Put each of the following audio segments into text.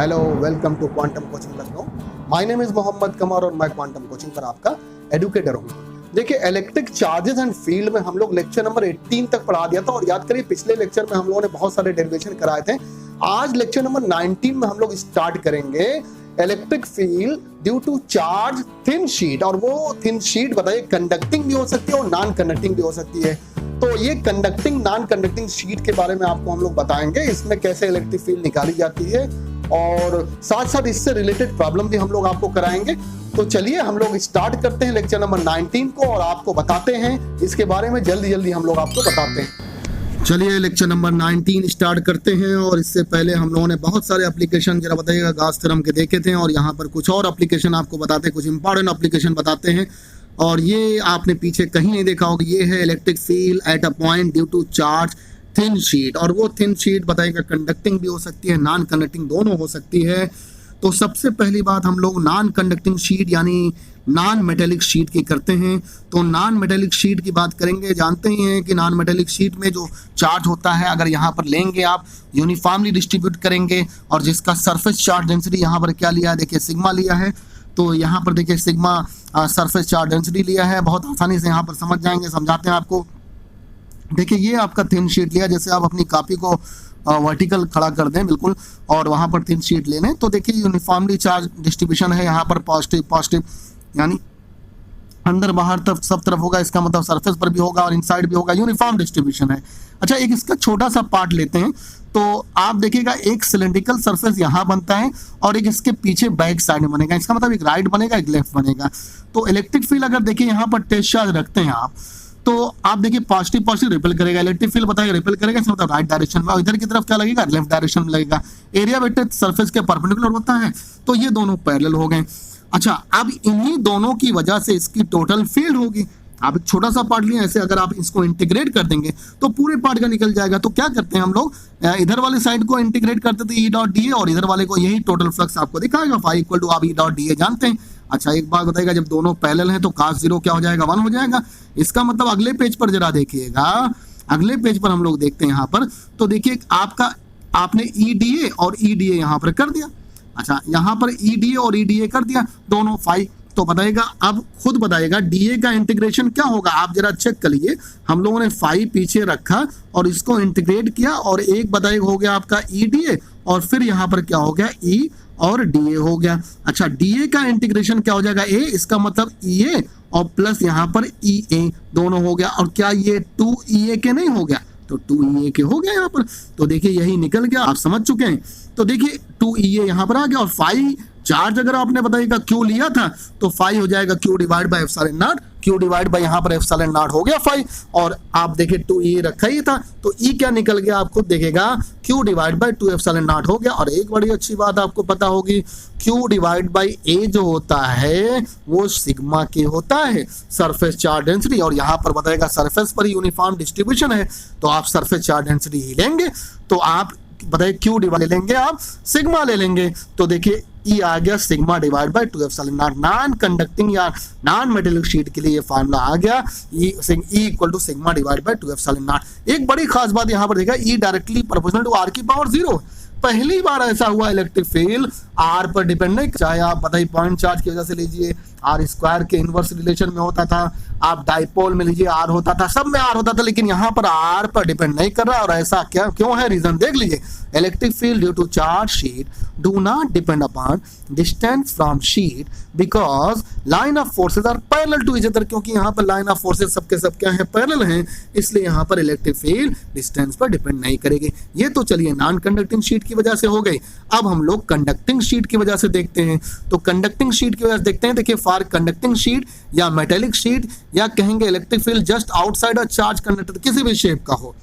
Hello, welcome to Quantum coaching Lucknow. My name is Mohammad Qamar और मैं quantum coaching पर आपका एडुकेटर हूँ। देखिए, इलेक्ट्रिक चार्जेस एंड फील्ड में हम लोग लेक्चर नंबर 18 तक पढ़ा दिया था और याद करिए पिछले लेक्चर में हम लोगों ने बहुत सारे डेरिवेशन कराए थे। आज लेक्चर नंबर 19 में हम लोग स्टार्ट करेंगे electric field due to charge thin sheet. और वो थिन शीट बताइए कंडक्टिंग भी हो सकती है और नॉन कंडक्टिंग भी हो सकती है। तो ये कंडक्टिंग नॉन कंडक्टिंग शीट के बारे में आपको हम लोग बताएंगे, इसमें कैसे इलेक्ट्रिक फील्ड निकाली जाती है और साथ साथ इससे रिलेटेड प्रॉब्लम भी हम लोग आपको कराएंगे। तो चलिए हम लोग स्टार्ट करते हैं लेक्चर नंबर 19 को और आपको बताते हैं इसके बारे में, जल्दी जल्दी हम लोग आपको बताते हैं। चलिए लेक्चर नंबर 19 स्टार्ट करते हैं। और इससे पहले हम लोगों ने बहुत सारे एप्लीकेशन जरा बताइएगा गॉस थ्योरम के देखे थे और यहाँ पर कुछ और एप्लीकेशन आपको बताते हैं, कुछ इंपॉर्टेंट एप्लीकेशन बताते हैं। और ये आपने पीछे कहीं नहीं देखा होगा, ये है electric field at a point due to charge thin sheet. और वो थिन शीट बताइएगा कंडक्टिंग भी हो सकती है, नॉन कंडक्टिंग दोनों हो सकती है। तो सबसे पहली बात हम लोग नॉन कंडक्टिंग शीट यानी नॉन मेटेलिक शीट की करते हैं। तो नॉन मेटेलिक शीट की बात करेंगे, जानते ही हैं कि नॉन मेटेलिक शीट में जो चार्ज होता है अगर यहाँ पर लेंगे आप यूनिफॉर्मली डिस्ट्रीब्यूट करेंगे और जिसका सरफेस चार्ज डेंसिटी यहाँ पर क्या लिया है, देखिए सिग्मा लिया है। तो यहाँ पर देखिए सिग्मा सरफेस चार्ज डेंसिटी लिया है, बहुत आसानी से यहाँ पर समझ जाएंगे, समझाते हैं आपको। देखिए ये आपका थिन शीट लिया, जैसे आप अपनी कॉपी को वर्टिकल खड़ा कर दें बिल्कुल और वहाँ पर थिन शीट ले लें। तो देखिए यूनिफॉर्मली चार्ज डिस्ट्रीब्यूशन है, यहाँ पर पॉजिटिव पॉजिटिव यानी अंदर बाहर तब सब तरफ होगा, इसका मतलब सरफेस पर भी होगा और इनसाइड भी होगा, यूनिफॉर्म डिस्ट्रीब्यूशन है। अच्छा, एक इसका छोटा सा पार्ट लेते हैं। तो आप देखिएगा एक सिलेंड्रिकल सरफेस यहाँ बनता है और एक इसके पीछे बैक साइड में बनेगा, इसका मतलब एक राइट बनेगा एक लेफ्ट बनेगा। तो इलेक्ट्रिक फील्ड अगर देखिए यहाँ पर टेस्ट चार्ज रखते हैं आप, तो आप देखिए पॉजिटिव पॉजिटिव रिपेल करेगा, इलेक्ट्रिक फील्ड बताएगा रिपेल करेगा, इसका मतलब राइट डायरेक्शन में, और इधर की तरफ क्या लगेगा, लेफ्ट डायरेक्शन में लगेगा। एरिया वेक्टर सरफेस के परपेंडिकुलर होता है, तो ये दोनों पैरेलल हो गए। अच्छा, अब इन्हीं दोनों की वजह से इसकी टोटल फील्ड होगी। आप एक छोटा सा पार्ट लिए, ऐसे अगर आप इसको इंटीग्रेट कर देंगे तो पूरे पार्ट का निकल जाएगा। तो क्या करते हैं हम लोग, इधर वाले साइड को इंटीग्रेट करते थे ई डॉट डी ए और इधर वाले को यही टोटल फ्लक्स आपको दिखाएगा फाई इक्वल टू आप ई डॉट डी ए जानते हैं। अच्छा, एक बात बताइएगा, जब दोनों पैरेलल हैं तो cos 0 क्या हो जाएगा, 1 हो जाएगा। इसका मतलब अगले पेज पर जरा देखिएगा, अगले पेज पर हम लोग देखते हैं यहाँ पर, तो देखिए आपका आपने ई डी ए और ई डी ए यहाँ पर कर दिया। अच्छा, यहाँ पर ई डी ए और ई डी ए कर दिया दोनों फाई। तो बताइएगा, अब खुद बताइएगा डीए का इंटीग्रेशन क्या होगा, आप जरा चेक करिए। हम लोगों ने फाई पीछे रखा और इसको इंटीग्रेट किया और एक बताइएगा हो गया आपका ई डी ए और फिर यहाँ पर क्या हो गया ई और डी ए हो गया। अच्छा, डी ए का इंटीग्रेशन क्या हो जाएगा ए, इसका मतलब ई ए और प्लस यहाँ पर ई ए दोनों हो गया। और क्या ये 2 ई ए के नहीं हो गया, तो 2 ई ए के हो गया यहाँ पर। तो देखिए यही निकल गया, आप समझ चुके हैं। तो देखिए 2 ई ए यहाँ पर आ गया और फाई चार्ज अगर आपने बताइएगा क्यू लिया था तो फाई हो जाएगा Q divide by epsilon not, Q divide by यहाँ पर एप्सिलॉन नॉट हो गया फाई। और आप देखिए 2 ई रखा ही था तो ई क्या निकल गया, आप खुद देखेगा Q divide by 2 epsilon not हो गया। और एक बड़ी अच्छी बात आपको पता होगी, क्यू डिवाइड बाय ए जो होता है वो सिग्मा के होता है, सरफेस चार्ज डेंसिटी। और यहाँ पर बताएगा सरफेस पर यूनिफॉर्म डिस्ट्रीब्यूशन है तो आप सरफेस चार्ज डेंसिटी ही लेंगे। तो आप बताइए क्यू डिवाइड ले लेंगे, आप सिग्मा ले लेंगे। तो देखिए ई आ गया sigma divide by 2 epsilon not. Non conducting या नॉन मेटेलिक शीट के लिए ये फार्मूला आ गया, E equal to sigma divide by 2 epsilon not. एक बड़ी खास बात यहाँ पर देखा, E directly proportional to R की पावर 0। पहली बार ऐसा हुआ इलेक्ट्रिक फील्ड आर पर डिपेंड नहीं, चाहे आप बताइए पॉइंट चार्ज की वजह से लीजिए आर स्क्वायर के इनवर्स रिलेशन में होता था, आप डाइपोल में लीजिए आर होता था, सब में आर होता था, लेकिन यहाँ पर आर पर डिपेंड नहीं कर रहा। और ऐसा क्या क्यों है, रीजन देख लीजिए। Electric field due to charge sheet do not depend upon distance from sheet because line of forces are parallel to each other. क्योंकि यहाँ पर लाइन ऑफ फोर्सेज सबके सब क्या है, पैरेलल हैं, इसलिए यहाँ पर इलेक्ट्रिक फील्ड डिस्टेंस पर डिपेंड नहीं करेगी। ये तो चलिए नॉन कंडक्टिंग शीट की वजह से हो गई। अब हम लोग कंडक्टिंग शीट की वजह से देखते हैं। तो कंडक्टिंग शीट की वजह से देखते हैं, देखिए फॉर कंडक्टिंग शीट या मेटेलिक शीट या कहेंगे electric field just outside a charge conductor किसी भी शेप का हो,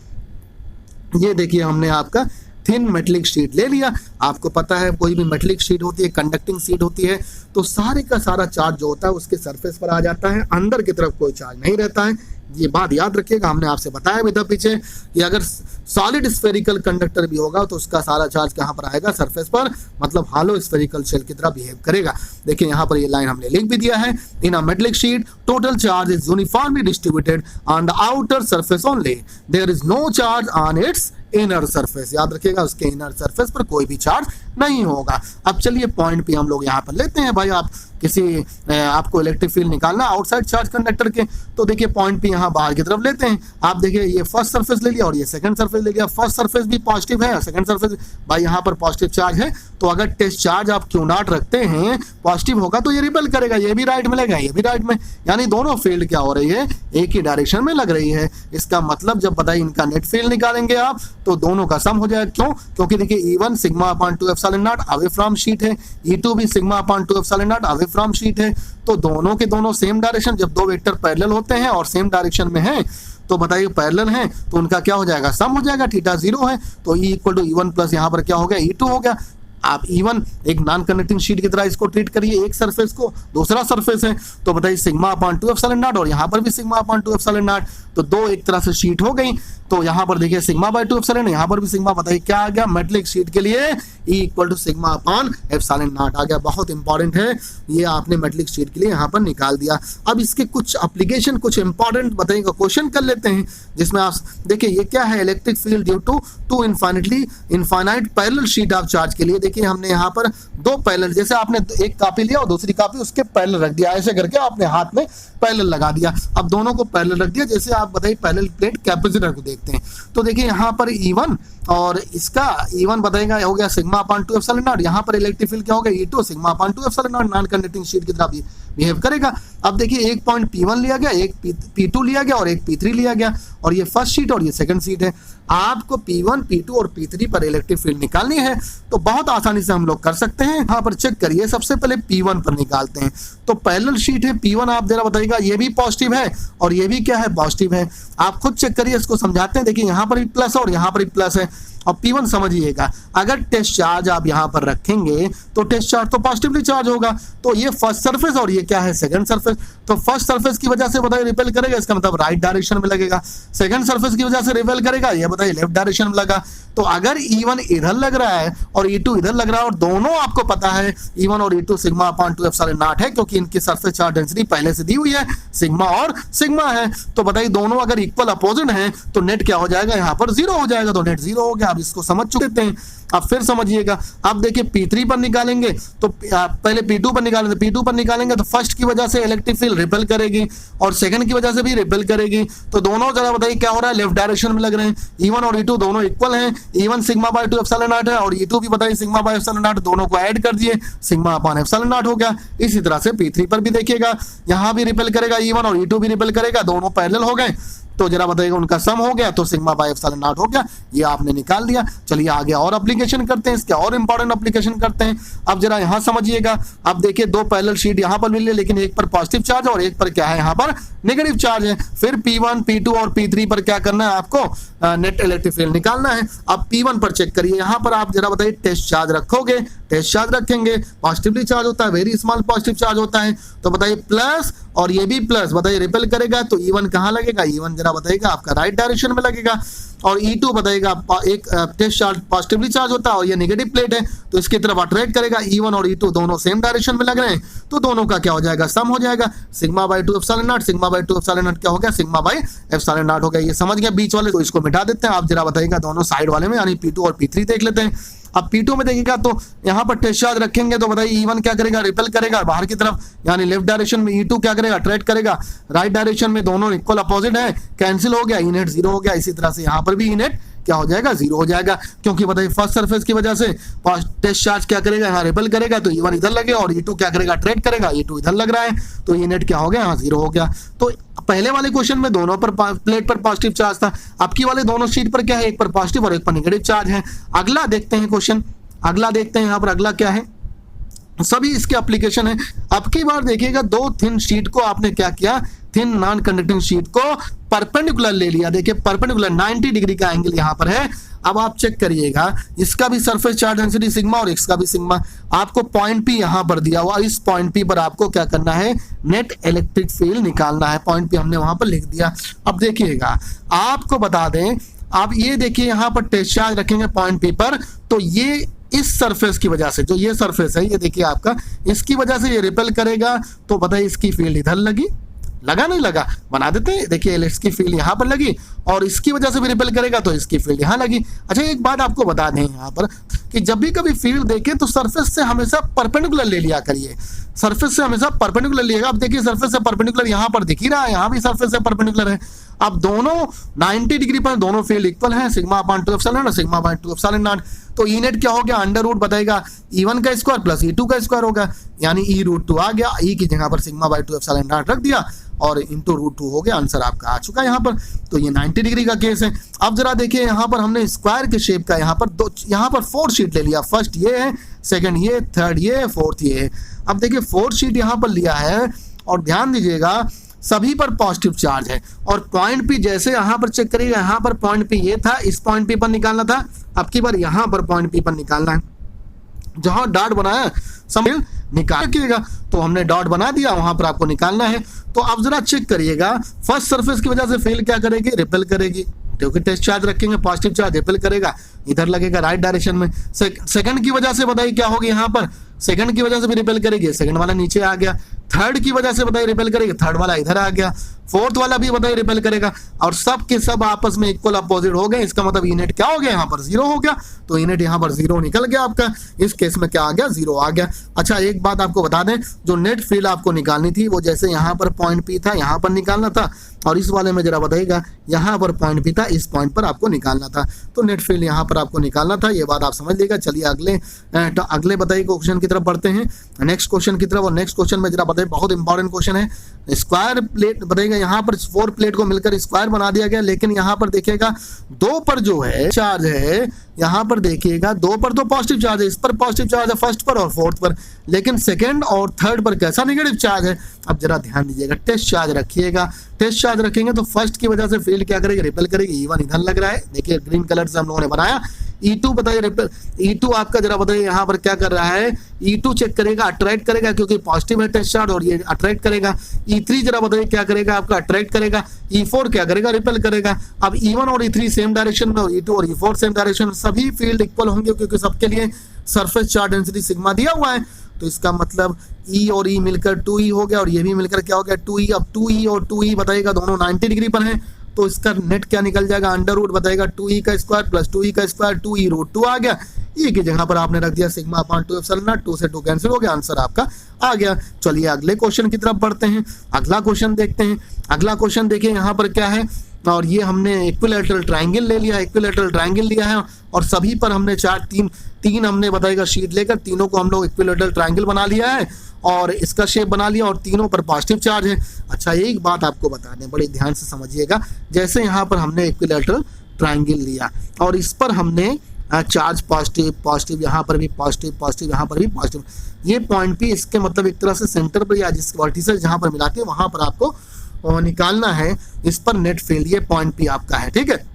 ये देखिए हमने आपका थिन मेटेलिक शीट ले लिया। आपको पता है कोई भी मेटेलिक शीट होती है कंडक्टिंग शीट होती है तो सारे का सारा चार्ज जो होता है उसके सरफेस पर आ जाता है, अंदर की तरफ कोई चार्ज नहीं रहता है। ये बात याद रखिएगा, हमने आपसे बताया भी था पीछे कि अगर सॉलिड स्फेरिकल कंडक्टर भी होगा तो उसका सारा चार्ज कहाँ पर आएगा, सरफेस पर, मतलब हालो स्फेरिकल शेल की तरह बिहेव करेगा। देखिए यहाँ पर ये लाइन हमने लिख भी दिया है, in a metallic sheet total charge is uniformly distributed on the outer surface only, there is no charge on its inner surface, याद रखिएगा उसके इनर सरफेस पर कोई भी चार्ज नहीं होगा। अब चलिए पॉइंट पी हम लोग यहाँ पर लेते हैं। भाई आप आपको इलेक्ट्रिक फील्ड निकालना आउटसाइड चार्ज कंडक्टर के, तो देखिए पॉइंट पी यहाँ बाहर की तरफ लेते हैं। आप देखिए ये फर्स्ट सरफेस ले लिया और ये सेकंड सरफेस ले लिया। फर्स्ट सरफेस भी पॉजिटिव है और सेकंड सरफेस भाई यहाँ पर पॉजिटिव चार्ज है, तो अगर टेस्ट चार्ज आप क्यू नॉट रखते हैं पॉजिटिव होगा तो ये रिपेल करेगा, ये भी राइट में लगेगा, ये भी राइट में, यानी दोनों फील्ड क्या हो रही है, एक ही डायरेक्शन में लग रही है। इसका मतलब जब बताइए इनका नेट फील्ड निकालेंगे आप तो दोनों का सम हो जाएगा। क्यों? क्योंकि देखिए E1 sigma upon 2 epsilon not away from sheet है, E2 भी sigma upon 2 epsilon not away from sheet है, तो दोनों के दोनों सेम डायरेक्शन, जब दो वेक्टर पैरेलल होते हैं और सेम डायरेक्शन में हैं तो बताइए पैरेलल हैं तो उनका क्या हो जाएगा, सम हो जाएगा। थीटा 0 है तो E equal to E1 plus यहाँ पर क्या हो गया, E2 हो गया। आप E1 एक नॉन कंडक्टिंग शीट की तरह इसको ट्रीट करिए, एक सरफेस को, दूसरा सरफेस है तो बताइए सिग्मा अपॉन 2 एप्सिलॉन नॉट और यहाँ पर भी सिग्मा अपॉन 2 एप्सिलॉन नॉट, तो दो एक तरह से शीट हो गई। तो यहाँ पर देखिए सिग्मा बाय 2 एप्सिलॉन, यहाँ पर भी सिग्मा, बताइए क्या आ गया, मेटलिक शीट के लिए E equal to sigma upon epsilon naught आ गया। बहुत इंपॉर्टेंट है ये, आपने मेटलिक शीट के लिए यहाँ पर निकाल दिया। अब इसके कुछ एप्लीकेशन, कुछ इंपॉर्टेंट बताइएगा क्वेश्चन कर लेते हैं, जिसमें आप देखिए ये क्या है, electric field due to two infinite parallel sheet of charge के लिए। देखिए हमने यहाँ पर दो पैरेलल, जैसे आपने एक कॉपी लिया और दूसरी कॉपी उसके पैरेलल रख दिया, ऐसे करके आपने हाथ में पैरेलल लगा दिया। अब दोनों को पैरेलल रख दिया, जैसे आप बताइए पैरेलल प्लेट कैपेसिटर को देखते हैं तो देखिए यहाँ पर E1 और इसका E1 बताएगा हो गया सिग्मा अपॉन 2 एप्सिलॉन नॉट, यहाँ पर इलेक्ट्रिक फील्ड क्या हो गया, E2 sigma upon 2 epsilon not, non conducting sheet की तरह बिहेव करेगा। अब देखिए एक पॉइंट P1 लिया गया, एक P2 लिया गया और एक P3 लिया गया, और ये फर्स्ट शीट और ये सेकंड शीट है। आपको P1, P2 और P3 पर इलेक्ट्रिक फील्ड निकालनी है तो बहुत आसानी से हम लोग कर सकते हैं। यहाँ पर चेक करिए, सबसे पहले P1 पर निकालते हैं तो पैरेलल शीट है P1, आप जरा बताइएगा, ये भी पॉजिटिव है और ये भी क्या है, पॉजिटिव है। आप खुद चेक करिए, इसको समझाते हैं। देखिए यहाँ पर भी प्लस है और यहाँ पर भी प्लस है। और P1 समझिएगा, अगर टेस्ट चार्ज आप यहाँ पर रखेंगे तो टेस्ट चार्ज तो पॉजिटिवली चार्ज होगा, तो ये फर्स्ट सरफेस और ये क्या है, सेकंड सरफेस, तो फर्स्ट सरफेस की वजह से बताइए रिपेल करेगा, इसका मतलब राइट डायरेक्शन में लगेगा। सेकंड सरफेस की वजह से रिपेल करेगा, ये बताइए लेफ्ट डायरेक्शन में लगा। तो अगर E1 इधर लग रहा है और E2 इधर लग रहा है और दोनों आपको पता है E1 और E2 sigma upon 2 epsilon not है, क्योंकि इनकी सरफेस चार्ज डेंसिटी पहले से दी हुई है, सिग्मा और सिग्मा है, तो बताइए दोनों अगर इक्वल अपोजिट हैं तो नेट क्या हो जाएगा, यहाँ पर 0 हो जाएगा, तो नेट 0 हो गया। अब इसको समझ चुके हैं, अब फिर समझिएगा। अब देखिए P3 पर निकालेंगे तो पहले P2 पर निकालेंगे, P2 पर निकालेंगे तो फर्स्ट की वजह से इलेक्ट्रिक फील्ड रिपेल करेगी और सेकंड की वजह से भी रिपेल करेगी, तो दोनों जरा बताइए क्या हो रहा है, लेफ्ट डायरेक्शन में लग रहे हैं। E1 और E2 दोनों इक्वल हैं, E1 sigma bye 2 epsilon not है और E2 भी बताइए सिग्मा बाय एप्सिलॉन नॉट, दोनों को ऐड कर दिए, सिग्मा अपॉन एप्सिलॉन नॉट हो गया। इसी तरह से P3 पर भी देखिएगा, यहाँ भी रिपेल करेगा E1 और E2 भी रिपेल करेगा, दोनों पैरेलल हो गए, तो जरा बताइएगा उनका सम हो गया, तो सिग्मा बाय एप्सिलॉन नॉट हो गया, ये आपने निकाल दिया। चलिए आगे और एप्लीकेशन करते हैं, इसके और इंपॉर्टेंट एप्लीकेशन करते हैं। अब जरा यहाँ समझिएगा, अब देखिए दो पैरेलल शीट यहाँ पर मिली है, लेकिन एक पर पॉजिटिव चार्ज और एक पर क्या है, यहाँ पर नेगेटिव चार्ज है। फिर P1, P2 और P3 पर क्या करना है, आपको नेट इलेक्ट्रिक फील्ड निकालना है। अब P1 पर चेक करिए, यहाँ पर आप जरा बताइए टेस्ट चार्ज रखोगे, टेस्ट चार्ज रखेंगे, पॉजिटिवली चार्ज होता है, वेरी स्मॉल पॉजिटिव चार्ज होता है, तो बताइए प्लस और ये भी प्लस, बताइए रिपेल करेगा, तो E1 कहाँ लगेगा, E1 जरा बताइएगा आपका राइट डायरेक्शन में लगेगा, और E2 बताइएगा एक टेस्ट चार्ज पॉजिटिवली चार्ज होता है और ये नेगेटिव प्लेट है, तो इसकी तरफ अट्रैक्ट करेगा। E1 और E2 दोनों सेम डायरेक्शन में लग रहे हैं, तो दोनों का क्या हो जाएगा, सम हो जाएगा, sigma bye 2 epsilon not, sigma bye 2 epsilon not क्या हो गया, सिग्मा बाय एप्सिलॉन नॉट हो गया। ये समझ गया बीच वाले, तो इसको मिटा देते हैं। आप जरा बताइएगा दोनों साइड वाले में, यानी P2 और P3 देख लेते हैं। अब P2 में देखिएगा तो यहाँ पर टेस्ट चार्ज रखेंगे तो बताइए E1 क्या करेगा, रिपेल करेगा बाहर की तरफ, यानी लेफ्ट डायरेक्शन में, E2 क्या करेगा, अट्रैक्ट करेगा राइट डायरेक्शन में, दोनों इक्वल अपोजिट है, कैंसिल हो गया, E नेट 0 हो गया। इसी तरह से यहाँ पर भी E नेट क्या हो जाएगा, 0 हो जाएगा, क्योंकि बताइए फर्स्ट सरफेस की वजह से टेस्ट चार्ज क्या करेगा, यहाँ रिपेल करेगा, तो E1 इधर लगेगा और E2 क्या करेगा, अट्रैक्ट करेगा, E2 इधर लग रहा है, तो ये नेट क्या हो गया, यहाँ 0 हो गया। तो पहले वाले क्वेश्चन में दोनों पर प्लेट पर पॉजिटिव चार्ज था, आपकी वाले दोनों शीट पर क्या है, एक पर पॉजिटिव और एक पर नेगेटिव चार्ज है। अगला देखते हैं क्वेश्चन, अगला देखते हैं यहाँ पर अगला क्या है, सभी इसके एप्लीकेशन है। अब की बार देखिएगा, दो थिन शीट को आपने क्या किया, थिन नॉन कंडक्टिंग शीट को परपेंडिकुलर ले लिया। देखिए परपेंडिकुलर 90 डिग्री का एंगल यहाँ पर है। अब आप चेक करिएगा, इसका भी सरफेस चार्ज डेंसिटी सिग्मा और इसका भी सिग्मा, आपको पॉइंट पी यहाँ पर दिया हुआ, इस पॉइंट पी पर आपको क्या करना है, नेट इलेक्ट्रिक फील्ड निकालना है। पॉइंट पी हमने वहां पर लिख दिया। अब देखिएगा, आपको बता दें, आप ये देखिए यहाँ पर टेस्ट चार्ज रखेंगे पॉइंट पी पर, तो ये इस सरफेस की वजह से, जो ये सरफेस है ये देखिए आपका, इसकी वजह से ये रिपेल करेगा, तो बताइए इसकी फील्ड इधर लगी लगा नहीं लगा, बना देते हैं। देखिए इसकी फील्ड यहाँ पर लगी और इसकी वजह से भी रिपेल करेगा तो इसकी फील्ड यहाँ लगी। अच्छा एक बात आपको बता दें यहाँ पर कि जब भी कभी फील्ड देखें तो सरफेस से हमेशा परपेंडिकुलर ले लिया करिए, सरफेस से हमेशा परपेंडिकुलर लिएगा। अब देखिए सरफेस से परपेंडिकुलर यहाँ पर दिख ही रहा है, यहाँ भी सरफेस से परपेंडिकुलर है। अब दोनों 90 डिग्री पर दोनों फील्ड इक्वल है, sigma upon 2 epsilon sigma upon 2 epsilon not. तो ई नेट क्या हो गया, अंडर रूट बताएगा E1 का स्क्वायर प्लस E2 का स्क्वायर होगा, यानी E√2 आ गया। ई की जगह पर सिग्मा बाई 2 एप्सिलॉन नॉट रख दिया और इंटू √2 हो गया, आंसर आपका आ चुका है यहाँ पर। तो ये 90 डिग्री का केस है। अब जरा देखिए यहाँ पर हमने स्क्वायर के शेप का यहाँ पर यहाँ पर 4 शीट ले लिया। फर्स्ट ये है, सेकंड ये, थर्ड ये, फोर्थ ये है। अब देखिए 4 शीट यहाँ पर लिया है और ध्यान दीजिएगा सभी पर पॉजिटिव चार्ज है। और पॉइंट पी जैसे यहाँ पर चेक करिएगा, यहाँ पर पॉइंट पी ये था, इस पॉइंट पी पर निकालना था, अब की बार यहाँ पर पॉइंट पी पर निकालना है। जहां डॉट बनाया समझ निकालिएगा, तो हमने डॉट बना दिया, वहां पर आपको निकालना है। तो अब जरा चेक करिएगा, फर्स्ट सरफेस की वजह से फील्ड क्या करेगी, रिपेल करेगी, क्योंकि टेस्ट चार्ज रखेंगे, पॉजिटिव चार्ज रिपेल करेगा, इधर लगेगा राइट डायरेक्शन में। सेकंड की वजह से बताइए क्या होगी, यहाँ पर सेकंड की वजह से भी रिपेल करेगी, सेकंड वाला नीचे आ गया। थर्ड की वजह से बताइए रिपेल करेगी, थर्ड वाला इधर आ गया। फोर्थ वाला भी बताइए रिपेल करेगा, और सब के सब आपस में इक्वल अपोजिट हो गए। इसका मतलब ई नेट क्या हो गया, यहाँ पर 0 हो गया। तो ई नेट यहाँ पर 0 निकल गया आपका, इस केस में क्या आ गया, 0 आ गया। अच्छा एक बात आपको बता दें, जो नेट फील्ड आपको निकालनी थी वो जैसे यहाँ पर पॉइंट पी था, यहाँ पर निकालना था, और इस वाले में जरा बताइएगा यहाँ पर पॉइंट पी था, इस पॉइंट पर आपको निकालना था। तो नेट फील्ड यहाँ पर आपको निकालना था, ये बात आप समझ लीजिएगा। चलिए अगले बताइए क्वेश्चन की तरफ बढ़ते हैं, नेक्स्ट क्वेश्चन की तरफ। और नेक्स्ट क्वेश्चन में जरा बताइए, बहुत इंपॉर्टेंट क्वेश्चन है। स्क्वायर प्लेट बताइएगा, यहाँ पर 4 प्लेट को मिलकर स्क्वायर बना दिया गया, लेकिन यहाँ पर देखिएगा 2 पर जो है चार्ज है, यहाँ पर देखिएगा 2 पर तो पॉजिटिव चार्ज है, इस पर पॉजिटिव चार्ज है फर्स्ट पर और फोर्थ पर, लेकिन सेकंड और थर्ड पर कैसा नेगेटिव चार्ज है। अब जरा ध्यान दीजिएगा, टेस्ट चार्ज रखिएगा, टेस्ट चार्ज रखेंगे तो फर्स्ट की वजह से फील्ड क्या करेगी, रिपेल करेगी। E1 इधर लग रहा है, देखिए ग्रीन कलर से हम लोगों ने बनाया। E2 बताइए रिपेल, E2 आपका जरा बताइए यहाँ पर क्या कर रहा है, E2 चेक करेगा, अट्रैक्ट करेगा, क्योंकि पॉजिटिव है टेस्ट चार्ज और ये अट्रैक्ट करेगा। E3 जरा बताइए क्या करेगा, आपका अट्रैक्ट करेगा। E4 क्या करेगा, रिपेल करेगा। अब E1 और E3 सेम डायरेक्शन में, E2 और E4 सेम डायरेक्शन, सभी फील्ड इक्वल होंगे क्योंकि सबके लिए सरफेस चार्ज डेंसिटी सिग्मा दिया हुआ है। तो इसका मतलब E और E मिलकर 2E हो गया, और ये भी मिलकर क्या हो गया 2E। अब 2E और 2E बताइएगा दोनों 90 डिग्री पर हैं, तो इसका नेट क्या निकल जाएगा, अंडर रूट बताएगा 2E का स्क्वायर प्लस 2E का स्क्वायर, 2E√2 आ गया। E की जगह पर आपने रख दिया सिग्मा अपॉन 2 एप्सिलॉन नॉट, 2 से 2 कैंसिल हो गया, आंसर आपका आ गया। चलिए अगले क्वेश्चन की तरफ बढ़ते हैं, अगला क्वेश्चन देखते हैं। अगला क्वेश्चन देखिए यहाँ पर क्या है, और ये हमने इक्विलैटरल ट्रायंगल ले लिया, इक्विलैटरल ट्रायंगल लिया है, और सभी पर हमने तीन हमने बताएगा शीट लेकर तीनों को हम लोग इक्विलैटरल ट्रायंगल बना लिया है, और इसका शेप बना लिया, और तीनों पर पॉजिटिव चार्ज है। अच्छा एक बात आपको बता दें, बड़े ध्यान से समझिएगा, जैसे यहाँ पर हमने इक्विलैटरल ट्रायंगल लिया और इस पर हमने चार्ज पॉजिटिव पॉजिटिव, यहाँ पर भी पॉजिटिव पॉजिटिव, यहाँ पर भी पॉजिटिव, ये पॉइंट पी, इसके मतलब एक तरह से सेंटर पर या जिस वर्टिसेस जहाँ पर मिलाते हैं वहां पर आपको निकालना है इस पर नेट फील्ड। ये पॉइंट पी आपका है, ठीक है,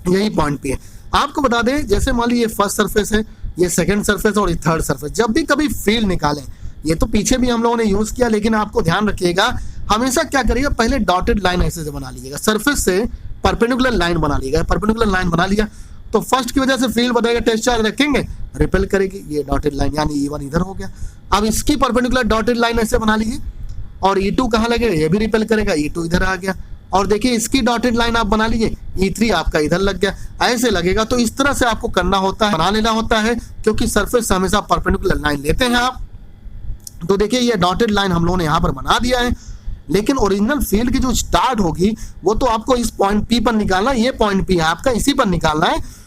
यही पॉइंट पी है। आपको बता दें, जैसे मान लीजिए फर्स्ट सरफेस है, ये सेकंड सरफेस और ये थर्ड सरफेस, जब भी कभी फील्ड निकालें, ये तो पीछे भी हम लोगों ने यूज किया, लेकिन आपको ध्यान रखिएगा हमेशा क्या करिएगा, पहले डॉटेड लाइन ऐसे से बना लीजिएगा, सरफेस से परपेंडिकुलर लाइन बना लीजिएगा। परपेंडिकुलर लाइन बना लिया तो फर्स्ट की वजह से फील्ड बताएगा टेस्ट चार्ज रखेंगे, रिपेल करेगी, ये डॉटेड लाइन यानी E1 इधर हो गया। अब इसकी परपेंडिकुलर डॉटेड लाइन ऐसे बना लीजिए, और E2 कहाँ लगेगा, ये भी रिपेल करेगा, E2 इधर आ गया। और देखिए इसकी डॉटेड लाइन आप बना लीजिए, E3 आपका इधर लग गया, ऐसे लगेगा। तो इस तरह से आपको करना होता है, बना लेना होता है, क्योंकि सरफेस से हमेशा परपेंडिकुलर लाइन लेते हैं आप। तो देखिए ये डॉटेड लाइन हम लोगों ने यहाँ पर बना दिया है, लेकिन ओरिजिनल फील्ड की जो स्टार्ट होगी वो तो आपको इस पॉइंट पी पर निकालना है, ये पॉइंट पी है आपका, इसी पर निकालना है।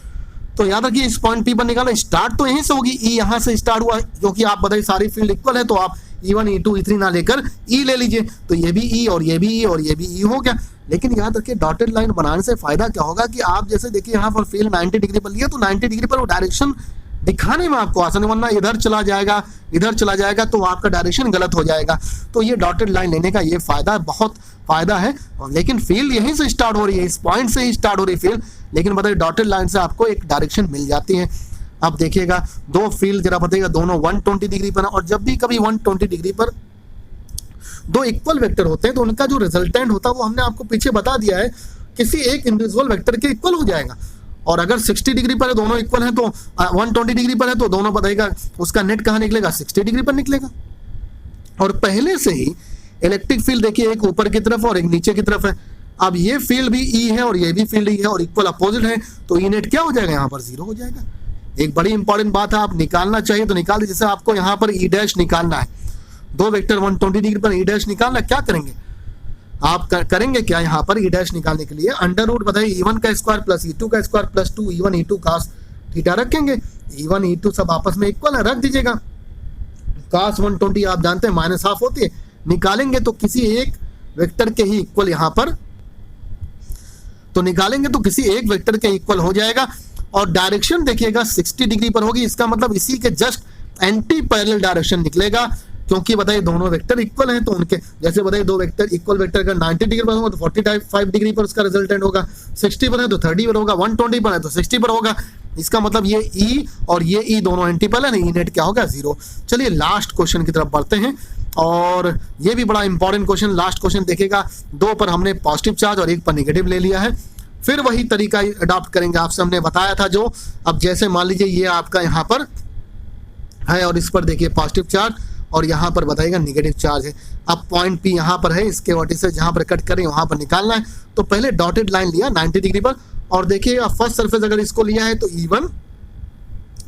तो याद रखिए इस पॉइंट पी पर निकालना, स्टार्ट तो यहीं से होगी, E यहाँ से स्टार्ट हुआ, क्योंकि आप बताइए सारी फील्ड इक्वल है, तो आप E1 E2 E3 ना लेकर E ले लीजिए, तो ये भी E और ये भी E और ये भी E हो गया। लेकिन याद रखिए डॉटेड लाइन बनाने से फायदा क्या होगा कि आप जैसे देखिए यहाँ पर फील्ड 90 डिग्री पर लिया, तो 90 डिग्री पर वो डायरेक्शन दिखाने में आपको आसान, वरना इधर चला जाएगा इधर चला जाएगा तो आपका डायरेक्शन गलत हो जाएगा। तो ये डॉटेड लाइन लेने का ये फायदा, बहुत फायदा है। लेकिन फील्ड यहीं से स्टार्ट हो रही है, इस पॉइंट से ही स्टार्ट हो रही है फील्ड, लेकिन बताइए डॉटेड लाइन से आपको एक डायरेक्शन मिल जाती है। अब देखिएगा दो फील्ड जरा बताइएगा दोनों 120 डिग्री पर, और जब भी कभी 120 डिग्री पर दो इक्वल वेक्टर होते हैं तो उनका जो रिजल्टेंट होता है वो हमने आपको पीछे बता दिया है, किसी एक इंडिविजुअल वेक्टर के इक्वल हो जाएगा। और अगर 60 डिग्री पर है, दोनों इक्वल हैं, तो 120 डिग्री पर है तो दोनों बताइएगा उसका नेट कहाँ निकलेगा, 60 डिग्री पर निकलेगा। और पहले से ही इलेक्ट्रिक फील्ड देखिए एक ऊपर की तरफ और एक नीचे की तरफ है। अब ये फील्ड भी ई है और ये भी फील्ड ई है और इक्वल अपोजिट है, तो ई नेट क्या हो जाएगा, यहाँ पर 0 हो जाएगा। एक बड़ी इंपॉर्टेंट बात है, आप निकालना चाहिए तो निकाल दीजिए। जैसे आपको यहाँ पर ई डैश निकालना है, दो वेक्टर 120 डिग्री पर ई डैश निकालना, क्या करेंगे आप करेंगे क्या, यहाँ पर ई डैश निकालने के लिए अंडर रूट बताइए E1 का स्क्वायर प्लस E2 का square plus 2 E1 E2 cos theta रखेंगे। E1 E2 सब आपस में इक्वल है, रख दीजिएगा। cos 120 आप जानते हैं माइनस हाफ होती है, निकालेंगे तो किसी एक वेक्टर के ही इक्वल यहाँ पर, तो निकालेंगे तो किसी एक वेक्टर के इक्वल हो जाएगा। और डायरेक्शन देखिएगा 60 डिग्री पर होगी, इसका मतलब इसी के जस्ट एंटी पैरेलल डायरेक्शन निकलेगा, क्योंकि बताइए दोनों वेक्टर इक्वल हैं, तो उनके जैसे बताइए दो वेक्टर इक्वल वेक्टर का 90 डिग्री पर होगा तो 45 डिग्री पर उसका रिजल्टेंट होगा, 60 पर है तो 30 पर होगा, 120 पर है तो 60 पर होगा। इसका मतलब ये ई और ये ई दोनों एंटी पैरेलल है, ई नेट क्या होगा 0। चलिए लास्ट क्वेश्चन की तरफ बढ़ते हैं, और ये भी बड़ा इंपॉर्टेंट क्वेश्चन। लास्ट क्वेश्चन देखिएगा, 2 पर हमने पॉजिटिव चार्ज और 1 पर नेगेटिव ले लिया है, फिर वही तरीका अडॉप्ट करेंगे। आपसे हमने बताया था जो, अब जैसे मान लीजिए ये आपका यहाँ पर है और इस पर देखिए पॉजिटिव चार्ज और यहाँ पर बताइएगा नेगेटिव चार्ज है। अब पॉइंट पी यहाँ पर है, इसके वर्टिसेस जहाँ पर कट करें वहाँ पर निकालना है, तो पहले डॉटेड लाइन लिया 90 डिग्री पर, और देखिए अब फर्स्ट सरफेस अगर इसको लिया है तो E1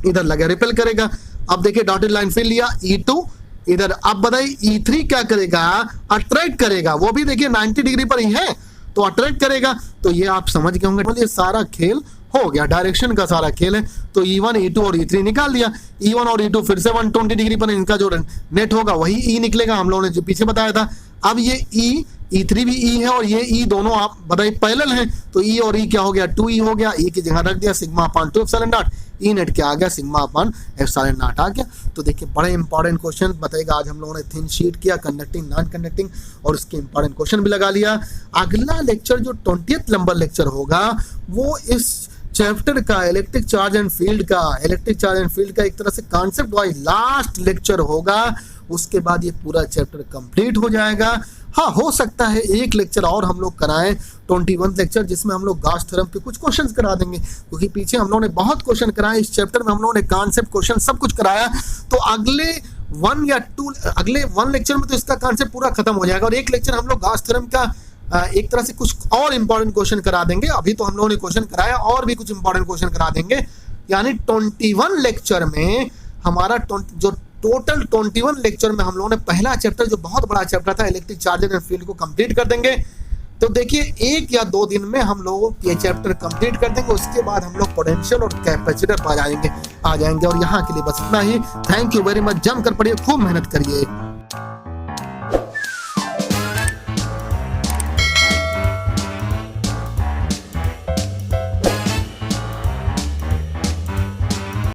इधर लगे रिपेल करेगा। अब देखिए डॉटेड लाइन फिर लिया E2 इधर, अब बताइए E3 क्या करेगा, अट्रैक्ट करेगा, वो भी देखिए 90 डिग्री पर ही है तो अट्रैक्ट करेगा। तो ये आप समझ गए होंगे, ये सारा खेल हो गया, डायरेक्शन का सारा खेल है। तो E1 E2 और E3 निकाल दिया। E1 और E2 फिर से 120 डिग्री पर इनका जो नेट होगा वही E निकलेगा, हम लोगों ने जो पीछे बताया था। अब ये E3 भी E है और ये E दोनों आप बताइए पैरेलल हैं, तो E और E क्या हो गया, 2E हो गया। E की जगह रख दिया sigma upon 2 epsilon not, E net क्या आ गया, सिग्मा अपान एप्सिलॉन नॉट आ गया। तो देखिए बड़े इंपॉर्टेंट क्वेश्चन बताएगा। आज हम लोगों ने थिन शीट किया, कंडक्टिंग नॉन कंडक्टिंग, और उसके इंपॉर्टेंट क्वेश्चन भी लगा लिया। अगला लेक्चर जो 20th नंबर लेक्चर होगा वो इस चैप्टर का इलेक्ट्रिक चार्ज एंड फील्ड का एक तरह से कॉन्सेप्ट वाइज लास्ट लेक्चर होगा। उसके बाद ये पूरा चैप्टर कंप्लीट हो जाएगा। हाँ, हो सकता है एक लेक्चर और हम लोग कराएं, 21 लेक्चर, जिसमें हम लोग गॉस थ्योरम के कुछ क्वेश्चंस करा देंगे, क्योंकि पीछे हम लोगों ने बहुत क्वेश्चन कराए। इस चैप्टर में हम लोगों ने कॉन्सेप्ट क्वेश्चन सब कुछ कराया, तो अगले 1 लेक्चर में तो इसका कॉन्सेप्ट पूरा खत्म हो जाएगा, और एक लेक्चर हम लोग गॉस थ्योरम का एक तरह से कुछ और इंपॉर्टेंट क्वेश्चन करा देंगे। अभी तो हम लोगों ने क्वेश्चन कराया, और भी कुछ इंपॉर्टेंट क्वेश्चन करा देंगे। यानी 21 लेक्चर में हमारा जो टोटल 21 लेक्चर में हम लोगों ने पहला चैप्टर, जो बहुत बड़ा चैप्टर था इलेक्ट्रिक चार्जेस एंड फील्ड, को कंप्लीट कर देंगे। तो देखिए 1 या 2 दिन में हम लोग ये चैप्टर कंप्लीट कर देंगे। उसके बाद हम लोग पोटेंशियल और कैपेसिटर पर आ जाएंगे। और यहाँ के लिए बस इतना ही। Thank you very much. जमकर पढ़िए, खूब मेहनत करिए।